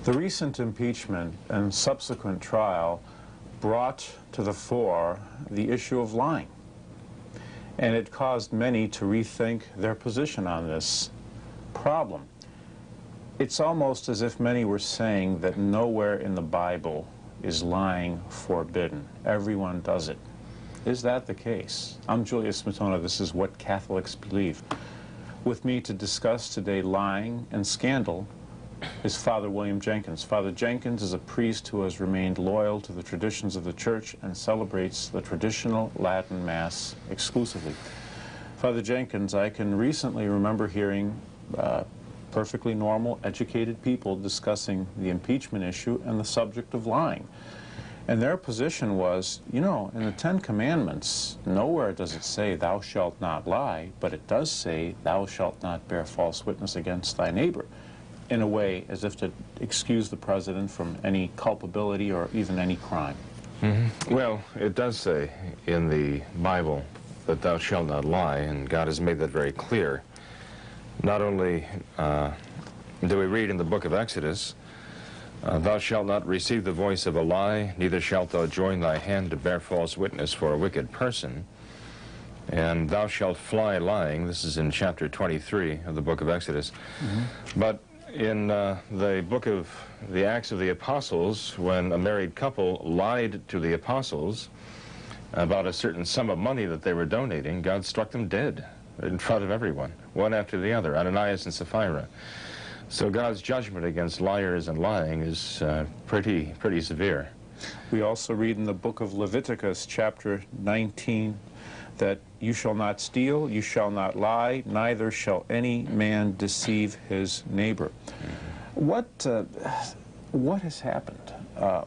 The recent impeachment and subsequent trial brought to the fore the issue of lying, and it caused many to rethink their position on this problem. It's almost as if many were saying that nowhere in the Bible is lying forbidden. Everyone does it. Is that the case? I'm Julius Smetona. This is What Catholics Believe. With me to discuss today lying and scandal is Father William Jenkins. Father Jenkins is a priest who has remained loyal to the traditions of the Church and celebrates the traditional Latin Mass exclusively. Father Jenkins, I can recently remember hearing perfectly normal, educated people discussing the impeachment issue and the subject of lying. And their position was, you know, in the Ten Commandments, nowhere does it say, thou shalt not lie, but it does say, thou shalt not bear false witness against thy neighbor, in a way as if to excuse the president from any culpability or even any crime. Mm-hmm. Well, it does say in the Bible that thou shalt not lie, and God has made that very clear. Not only do we read in the book of Exodus, thou shalt not receive the voice of a lie, neither shalt thou join thy hand to bear false witness for a wicked person, and thou shalt fly lying. This is in chapter 23 of the book of Exodus. Mm-hmm. But in the book of the Acts of the Apostles, when a married couple lied to the apostles about a certain sum of money that they were donating, God struck them dead in front of everyone, one after the other, Ananias and Sapphira. So God's judgment against liars and lying is pretty severe. We also read in the book of Leviticus, chapter 19, that you shall not steal, you shall not lie, neither shall any man deceive his neighbor. Mm-hmm. What has happened?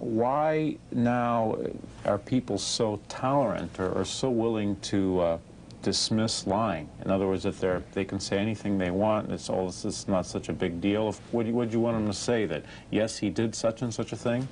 Why now are people so tolerant or so willing to dismiss lying? In other words, if they can say anything they want, it's this is not such a big deal. Would you want them to say that, yes, he did such and such a thing?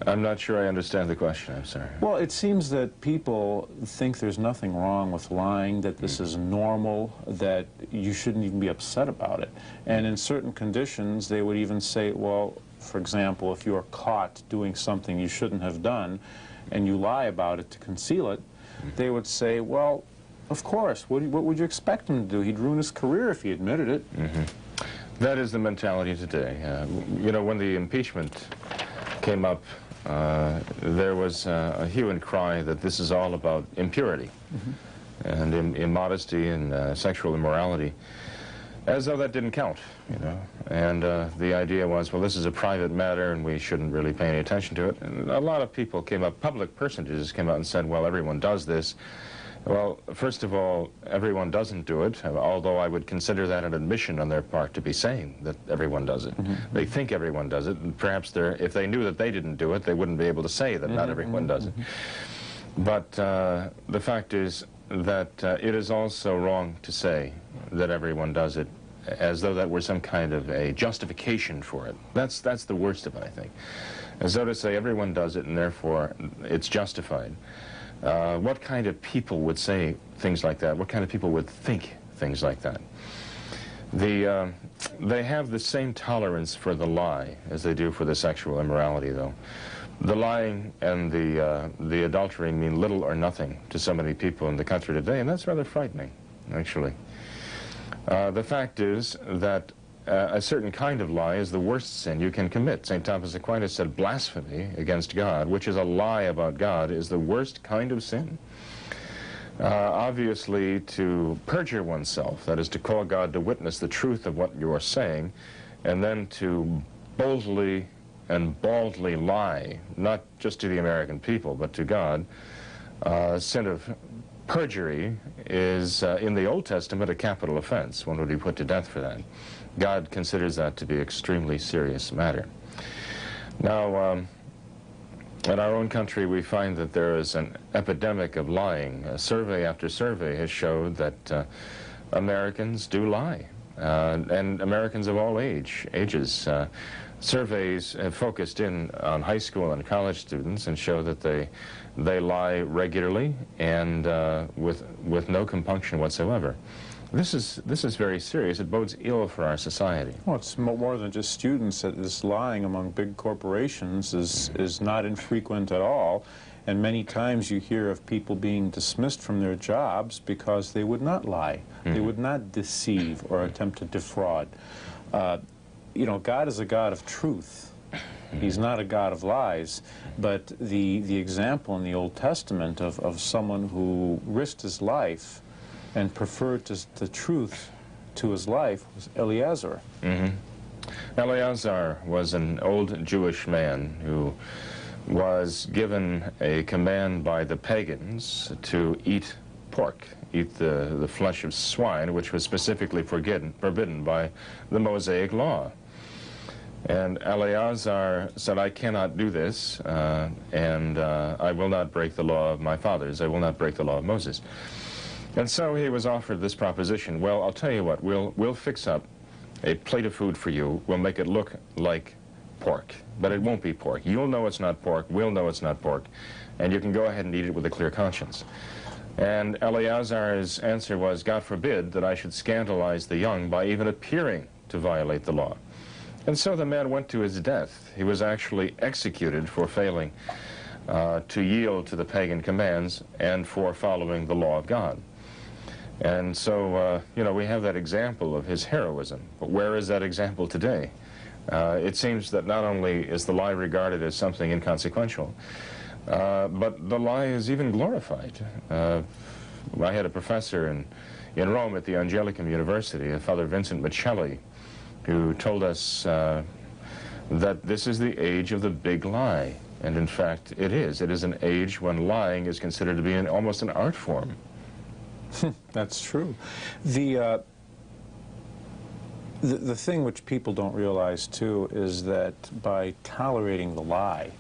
I'm not sure I understand the question, I'm sorry. Well, it seems that people think there's nothing wrong with lying, that this is normal, that you shouldn't even be upset about it. And in certain conditions, they would even say, well, for example, if you are caught doing something you shouldn't have done, and you lie about it to conceal it, they would say, well, of course, what would you expect him to do? He'd ruin his career if he admitted it. Mm-hmm. That is the mentality today. You know, when the impeachment came up, there was a hue and cry that this is all about impurity, mm-hmm. and immodesty and sexual immorality, as though that didn't count, you know. And the idea was, well, this is a private matter and we shouldn't really pay any attention to it. And a lot of people came up, public personages came out and said, well, everyone does this. Well, first of all, everyone doesn't do it, although I would consider that an admission on their part to be saying that everyone does it. Mm-hmm. They think everyone does it, and perhaps if they knew that they didn't do it, they wouldn't be able to say that not everyone does it. But the fact is that it is also wrong to say that everyone does it, as though that were some kind of a justification for it. That's the worst of it, I think. As though to say everyone does it and therefore it's justified. What kind of people would say things like that? What kind of people would think things like that? They have the same tolerance for the lie as they do for the sexual immorality, though. The lying and the adultery mean little or nothing to so many people in the country today, and that's rather frightening, actually. The fact is that a certain kind of lie is the worst sin you can commit. St. Thomas Aquinas said blasphemy against God, which is a lie about God, is the worst kind of sin. Obviously, to perjure oneself, that is to call God to witness the truth of what you are saying, and then to boldly and baldly lie, not just to the American people, but to God, sin of perjury is, in the Old Testament, a capital offense. One would be put to death for that. God considers that to be an extremely serious matter. Now, in our own country, we find that there is an epidemic of lying. Survey after survey has showed that Americans do lie, and Americans of all ages. Surveys have focused in on high school and college students and show that they lie regularly and with no compunction whatsoever. This is very serious. It bodes ill for our society. Well, it's more than just students. This lying among big corporations is not infrequent at all. And many times you hear of people being dismissed from their jobs because they would not lie. They would not deceive or attempt to defraud. You know, God is a God of truth. He's not a God of lies. But the example in the Old Testament of someone who risked his life and preferred the truth to his life was Eleazar. Eleazar was an old Jewish man who was given a command by the pagans to eat pork, eat the flesh of swine, which was specifically forbidden by the Mosaic law. And Eleazar said, I cannot do this, and I will not break the law of my fathers. I will not break the law of Moses. And so he was offered this proposition. Well, I'll tell you what, we'll fix up a plate of food for you. We'll make it look like pork, but it won't be pork. You'll know it's not pork. We'll know it's not pork. And you can go ahead and eat it with a clear conscience. And Eleazar's answer was, God forbid that I should scandalize the young by even appearing to violate the law. And so the man went to his death. He was actually executed for failing to yield to the pagan commands and for following the law of God. And so, you know, we have that example of his heroism. But where is that example today? It seems that not only is the lie regarded as something inconsequential, but the lie is even glorified. I had a professor in Rome at the Angelicum University, Father Vincent Michelli, who told us that this is the age of the big lie. And in fact, it is. It is an age when lying is considered to be almost an art form. That's true. The thing which people don't realize, too, is that by tolerating the lie,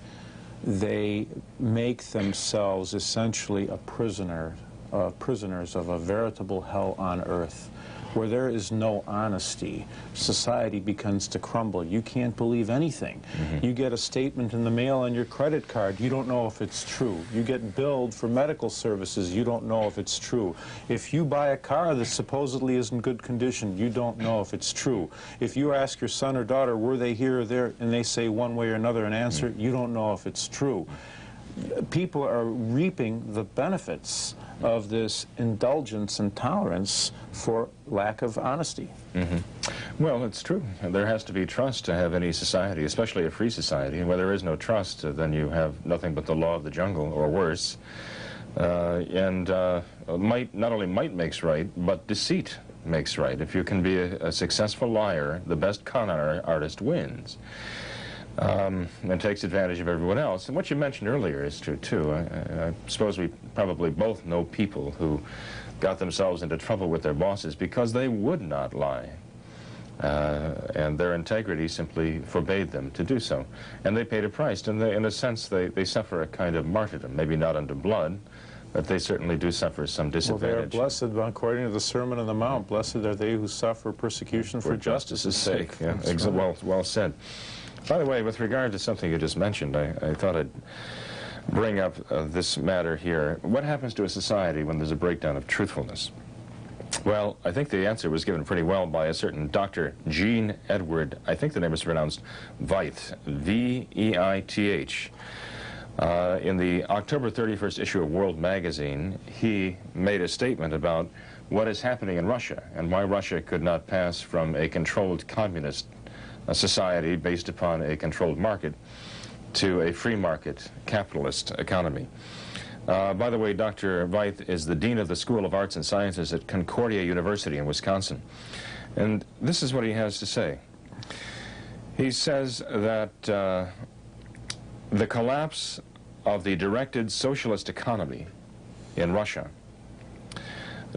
they make themselves essentially a prisoners of a veritable hell on earth. Where there is no honesty, society begins to crumble. You can't believe anything. You get a statement in the mail on your credit card, you don't know if it's true. You get billed for medical services, you don't know if it's true. If you buy a car that supposedly is in good condition, you don't know if it's true. If you ask your son or daughter, were they here or there, and they say one way or another an answer, you don't know if it's true. People are reaping the benefits of this indulgence and tolerance for lack of honesty. Well, it's true. There has to be trust to have any society, especially a free society. And where there is no trust, then you have nothing but the law of the jungle, or worse. Might, not only might makes right, but deceit makes right. If you can be a successful liar, the best con artist wins. And takes advantage of everyone else. And what you mentioned earlier is true, too. I suppose we probably both know people who got themselves into trouble with their bosses because they would not lie. And their integrity simply forbade them to do so. And they paid a price. And in a sense, they suffer a kind of martyrdom, maybe not unto blood, but they certainly do suffer some disadvantage. Well, they are blessed, according to the Sermon on the Mount. Blessed are they who suffer persecution for justice's sake. Yeah, right. Well said. By the way, with regard to something you just mentioned, I thought I'd bring up this matter here. What happens to a society when there's a breakdown of truthfulness? Well, I think the answer was given pretty well by a certain Dr. Jean Edward, I think the name is pronounced Veith, V-E-I-T-H. In the October 31st issue of World Magazine, he made a statement about what is happening in Russia and why Russia could not pass from a controlled communist society based upon a controlled market to a free market capitalist economy. By the way, Dr. Veith is the Dean of the School of Arts and Sciences at Concordia University in Wisconsin. And this is what he has to say. He says that the collapse of the directed socialist economy in Russia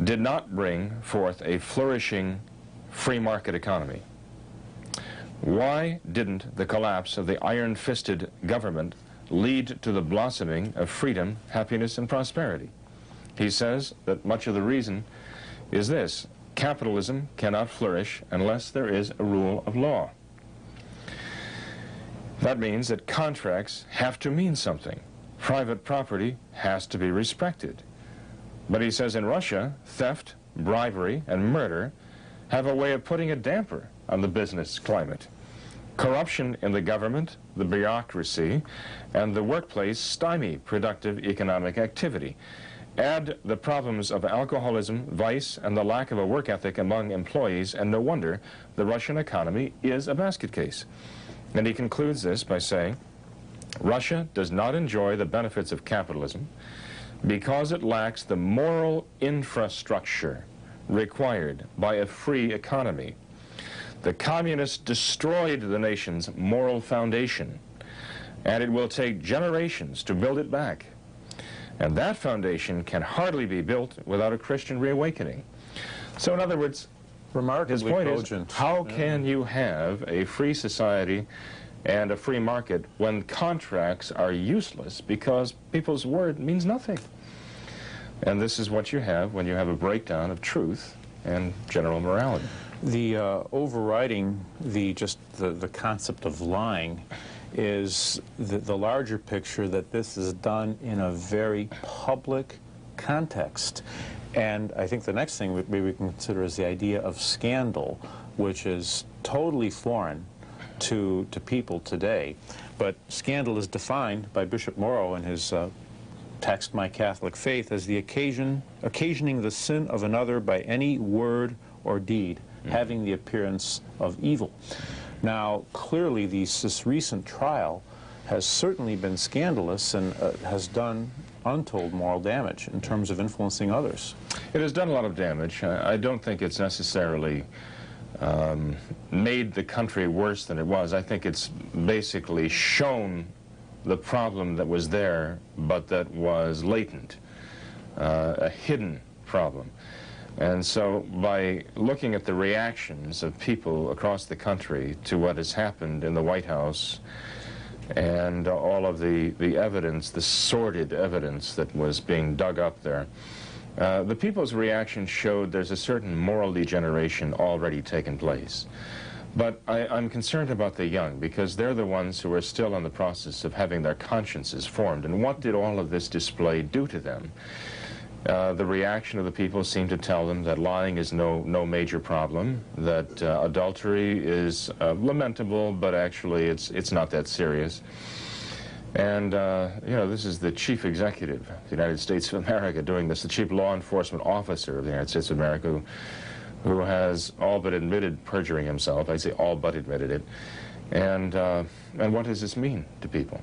did not bring forth a flourishing free market economy. Why didn't the collapse of the iron-fisted government lead to the blossoming of freedom, happiness, and prosperity? He says that much of the reason is this: capitalism cannot flourish unless there is a rule of law. That means that contracts have to mean something. Private property has to be respected. But he says in Russia, theft, bribery, and murder have a way of putting a damper on the business climate. Corruption in the government, the bureaucracy, and the workplace stymie productive economic activity. Add the problems of alcoholism, vice, and the lack of a work ethic among employees, and no wonder the Russian economy is a basket case. And he concludes this by saying, Russia does not enjoy the benefits of capitalism because it lacks the moral infrastructure required by a free economy. The communists destroyed the nation's moral foundation, and it will take generations to build it back. And that foundation can hardly be built without a Christian reawakening. So in other words, his point is, how can you have a free society and a free market when contracts are useless because people's word means nothing? And this is what you have when you have a breakdown of truth and general morality. The overriding the concept of lying is the larger picture that this is done in a very public context. And I think the next thing maybe we can consider is the idea of scandal, which is totally foreign to people today. But scandal is defined by Bishop Morrow in his text, My Catholic Faith, as the occasioning the sin of another by any word or deed having the appearance of evil. Now, clearly, this recent trial has certainly been scandalous and has done untold moral damage in terms of influencing others. It has done a lot of damage. I don't think it's necessarily made the country worse than it was. I think it's basically shown the problem that was there, but that was latent, a hidden problem. And so by looking at the reactions of people across the country to what has happened in the White House and all of the evidence, the sordid evidence that was being dug up there, the people's reaction showed there's a certain moral degeneration already taken place. But I'm concerned about the young, because they're the ones who are still in the process of having their consciences formed. And what did all of this display do to them? The reaction of the people seemed to tell them that lying is no major problem, that adultery is lamentable, but actually it's not that serious. And, you know, this is the chief executive of the United States of America doing this, the chief law enforcement officer of the United States of America, who has all but admitted perjuring himself. I'd say all but admitted it. And what does this mean to people?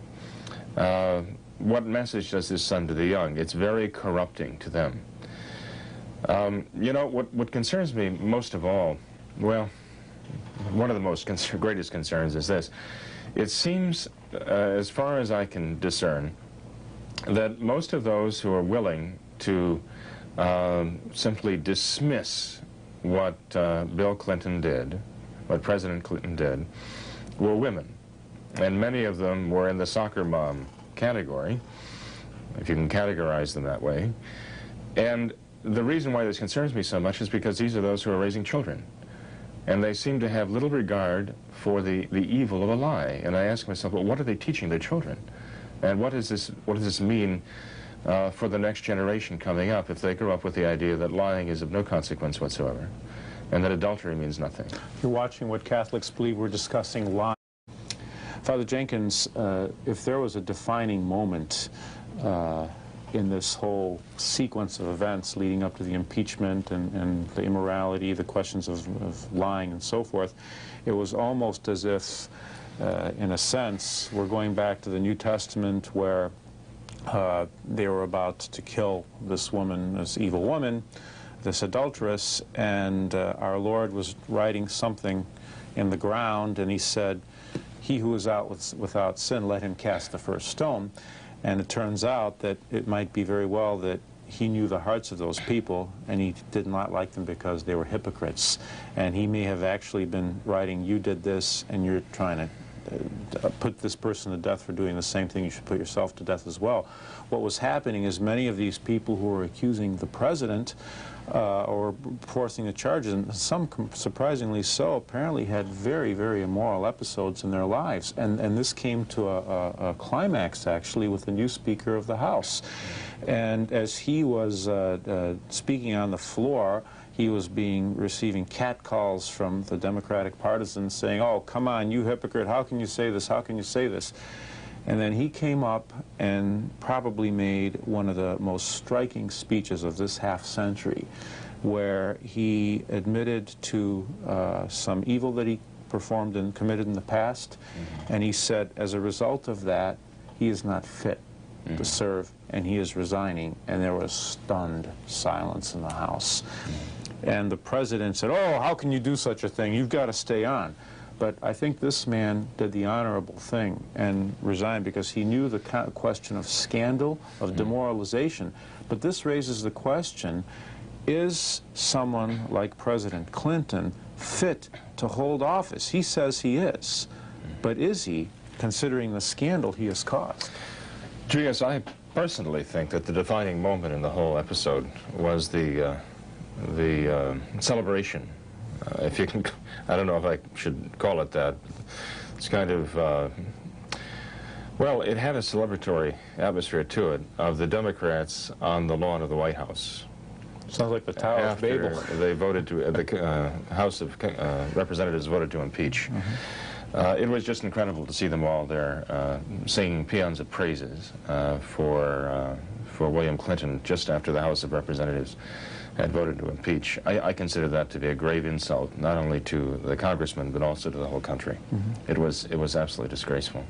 What message does this send to the young? It's very corrupting to them. You know, what concerns me most of all, well, one of the greatest concerns is this. It seems, as far as I can discern, that most of those who are willing to simply dismiss what Bill Clinton did, what President Clinton did, were women. And many of them were in the soccer mom category, if you can categorize them that way. And the reason why this concerns me so much is because these are those who are raising children. And they seem to have little regard for the evil of a lie. And I ask myself, well, what are they teaching their children? And what does this mean for the next generation coming up if they grow up with the idea that lying is of no consequence whatsoever and that adultery means nothing? You're watching What Catholics Believe. We're discussing lying. Father Jenkins, if there was a defining moment in this whole sequence of events leading up to the impeachment and the immorality, the questions of lying and so forth, it was almost as if, in a sense, we're going back to the New Testament where they were about to kill this woman, this evil woman, this adulteress, and our Lord was writing something in the ground, and he said, "He who is out without sin, let him cast the first stone." And it turns out that it might be very well that he knew the hearts of those people, and he did not like them because they were hypocrites. And he may have actually been writing, "You did this, and you're trying to put this person to death for doing the same thing. You should put yourself to death as well." What was happening is many of these people who were accusing the president or forcing the charges, and some surprisingly so, apparently had very, very immoral episodes in their lives. And this came to a climax, actually, with the new Speaker of the House. And as he was speaking on the floor, he was receiving catcalls from the Democratic partisans saying, "Oh, come on, you hypocrite, how can you say this, how can you say this?" And then he came up and probably made one of the most striking speeches of this half-century, where he admitted to some evil that he performed and committed in the past, and he said, as a result of that, he is not fit to serve, and he is resigning. And there was stunned silence in the House. And the president said, "Oh, how can you do such a thing? You've got to stay on." But I think this man did the honorable thing and resigned because he knew the question of scandal, of demoralization. But this raises the question, is someone like President Clinton fit to hold office? He says he is. But is he, considering the scandal he has caused? Yes, I personally think that the defining moment in the whole episode was the celebration. If you can, I don't know if I should call it that. It's kind of, well, it had a celebratory atmosphere to it of the Democrats on the lawn of the White House. Sounds like the Tower of Babel. They voted to, the House of Representatives voted to impeach. It was just incredible to see them all there singing paeans of praises for William Clinton just after the House of Representatives had voted to impeach. I consider that to be a grave insult, not only to the congressman, but also to the whole country. It was absolutely disgraceful.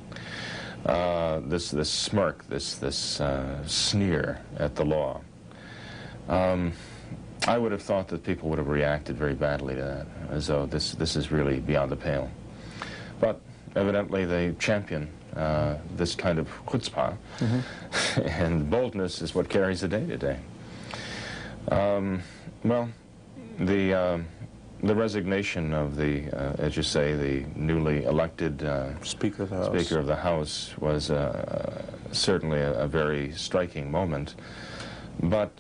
This smirk, this sneer at the law. I would have thought that people would have reacted very badly to that, as though this is really beyond the pale. But evidently they champion this kind of chutzpah, and boldness is what carries the day today. Well, the resignation of the, as you say, the newly elected Speaker of the House was certainly a very striking moment. But,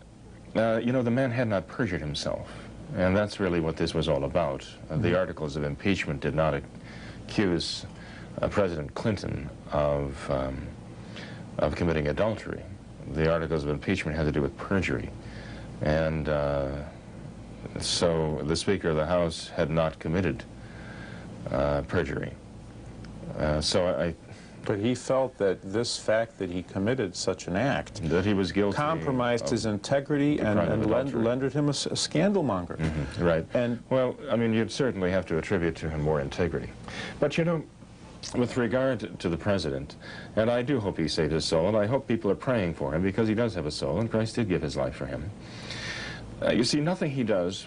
you know, the man had not perjured himself, and that's really what this was all about. The articles of impeachment did not accuse President Clinton of committing adultery. The articles of impeachment had to do with perjury. And so the Speaker of the House had not committed perjury. But he felt that this fact that he committed such an act, that he was guilty, compromised his integrity and rendered him a scandalmonger. Right. And well, I mean, you'd certainly have to attribute to him more integrity. But you know, with regard to the president, and I do hope he saved his soul, and I hope people are praying for him because he does have a soul, and Christ did give his life for him. You see, nothing he does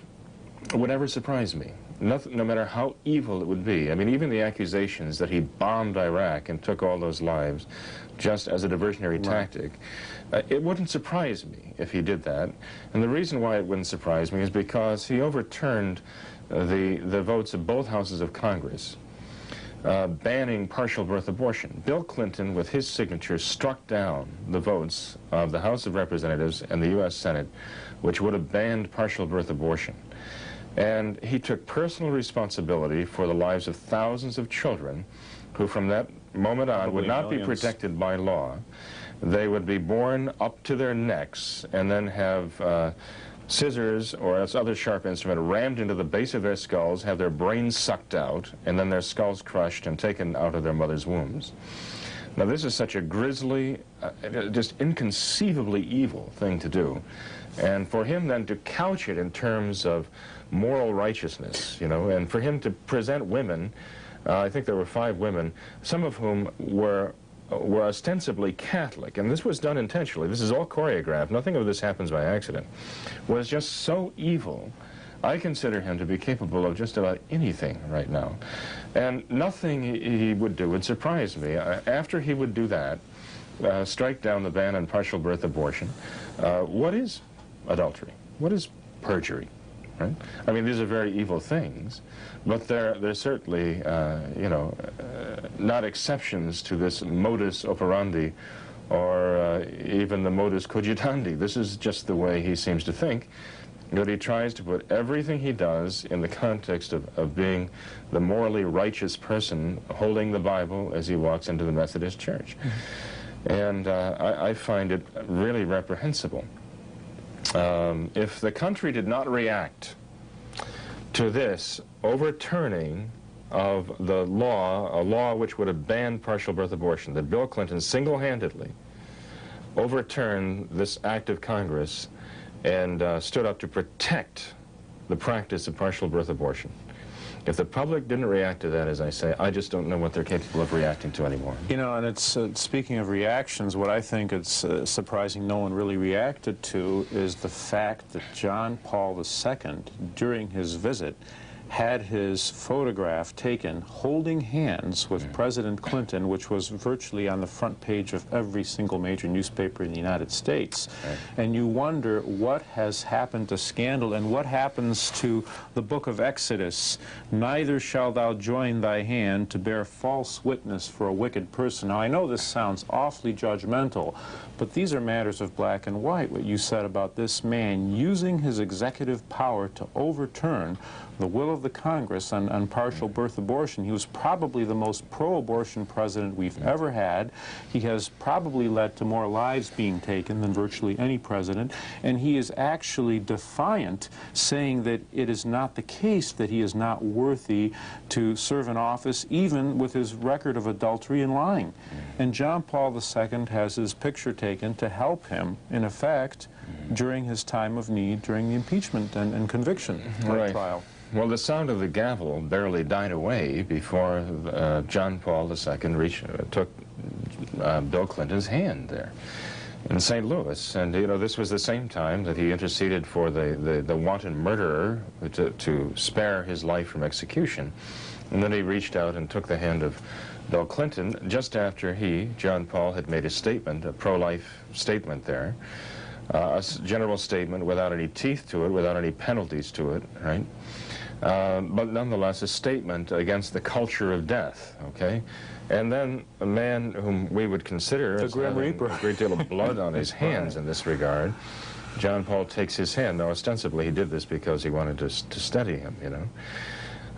would ever surprise me, no matter how evil it would be. I mean, even the accusations that he bombed Iraq and took all those lives just as a diversionary tactic, it wouldn't surprise me if he did that. And the reason why it wouldn't surprise me is because he overturned the votes of both houses of Congress, banning partial birth abortion. Bill Clinton, with his signature, struck down the votes of the House of Representatives and the U.S. Senate, which would have banned partial birth abortion. And he took personal responsibility for the lives of thousands of children who from that moment on would not be protected by law. They would be born up to their necks and then have scissors or else other sharp instrument rammed into the base of their skulls, have their brains sucked out, and then their skulls crushed and taken out of their mother's wombs. Now this is such a grisly, just inconceivably evil thing to do. And for him then to couch it in terms of moral righteousness, you know, and for him to present women, I think there were 5 women, some of whom were ostensibly Catholic, and this was done intentionally, this is all choreographed, nothing of this happens by accident, was just so evil. I consider him to be capable of just about anything right now. And nothing he would do would surprise me. After he would do that, strike down the ban on partial birth abortion, what is adultery? What is perjury? Right? I mean, these are very evil things, but they're certainly, you know, not exceptions to this modus operandi or even the modus cogitandi. This is just the way he seems to think, that he tries to put everything he does in the context of being the morally righteous person holding the Bible as he walks into the Methodist Church. And I find it really reprehensible. If the country did not react to this overturning of the law, a law which would have banned partial birth abortion, that Bill Clinton single-handedly overturned this act of Congress and stood up to protect the practice of partial birth abortion. If the public didn't react to that, as I say, I just don't know what they're capable of reacting to anymore. You know, and it's, speaking of reactions, what I think it's surprising no one really reacted to is the fact that John Paul II, during his visit, had his photograph taken holding hands with President Clinton, which was virtually on the front page of every single major newspaper in the United States. Right. And you wonder what has happened to scandal and what happens to the book of Exodus. Neither shall thou join thy hand to bear false witness for a wicked person. Now, I know this sounds awfully judgmental, but these are matters of black and white. What you said about this man using his executive power to overturn the will of the Congress on partial birth abortion. He was probably the most pro-abortion president we've ever had. He has probably led to more lives being taken than virtually any president, and he is actually defiant, saying that it is not the case that he is not worthy to serve in office, even with his record of adultery and lying. And John Paul II has his picture taken to help him, in effect, during his time of need, during the impeachment and conviction trial. Well, the sound of the gavel barely died away before John Paul II took Bill Clinton's hand there in St. Louis. And, you know, this was the same time that he interceded for the wanted murderer to spare his life from execution. And then he reached out and took the hand of Bill Clinton just after he, John Paul, had made a statement, a pro-life statement there, a general statement without any teeth to it, without any penalties to it, right? But nonetheless, a statement against the culture of death, okay? And then a man whom we would consider as having a great deal of blood on his hands in this regard, John Paul takes his hand. Now, ostensibly, he did this because he wanted to steady him, you know,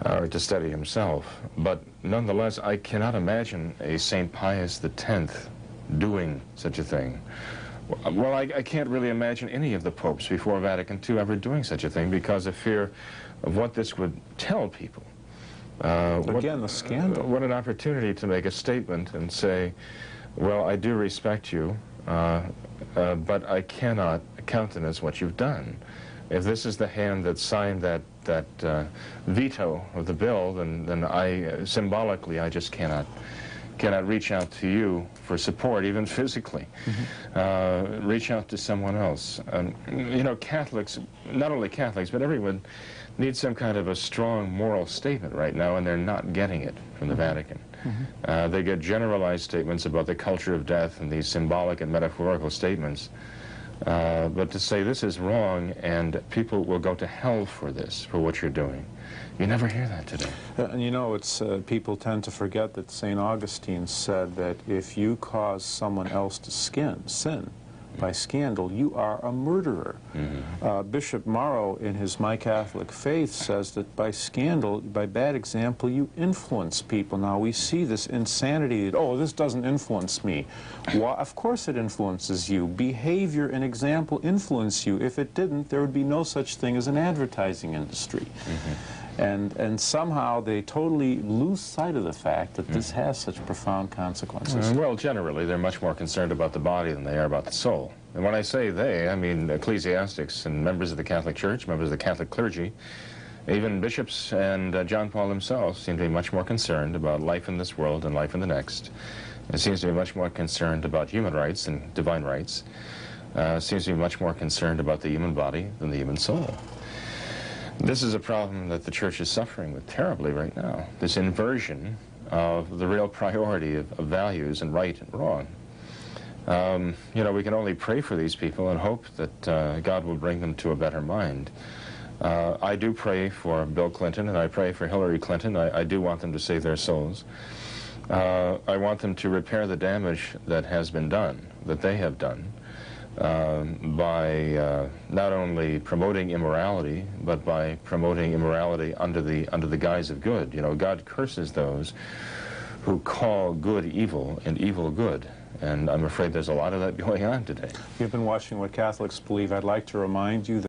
or to steady himself. But nonetheless, I cannot imagine a St. Pius X doing such a thing. Well, I can't really imagine any of the popes before Vatican II ever doing such a thing because of fear of what this would tell people. Again, the scandal. What an opportunity to make a statement and say, well, I do respect you, but I cannot countenance what you've done. If this is the hand that signed that veto of the bill, then I, symbolically, I just cannot reach out to you for support, even physically. Reach out to someone else. You know, Catholics, not only Catholics, but everyone needs some kind of a strong moral statement right now, and they're not getting it from the Vatican. They get generalized statements about the culture of death and these symbolic and metaphorical statements. But to say this is wrong and people will go to hell for this, for what you're doing, you never hear that today. And you know, it's people tend to forget that St. Augustine said that if you cause someone else to sin by scandal, you are a murderer. Bishop Morrow, in his My Catholic Faith, says that by scandal, by bad example, you influence people. Now, we see this insanity that, oh, this doesn't influence me. Well, of course it influences you. Behavior and example influence you. If it didn't, there would be no such thing as an advertising industry. And somehow they totally lose sight of the fact that this has such profound consequences. Well, generally, they're much more concerned about the body than they are about the soul. And when I say they, I mean ecclesiastics and members of the Catholic Church, members of the Catholic clergy, even bishops and John Paul himself seem to be much more concerned about life in this world and life in the next. It seems to be much more concerned about human rights and divine rights. Seems to be much more concerned about the human body than the human soul. This is a problem that the Church is suffering with terribly right now, this inversion of the real priority of values and right and wrong. You know, we can only pray for these people and hope that God will bring them to a better mind. I do pray for Bill Clinton and I pray for Hillary Clinton. I do want them to save their souls. I want them to repair the damage that has been done, that they have done. By not only promoting immorality, but by promoting immorality under the guise of good. You know, God curses those who call good evil and evil good. And I'm afraid there's a lot of that going on today. You've been watching What Catholics Believe. I'd like to remind you that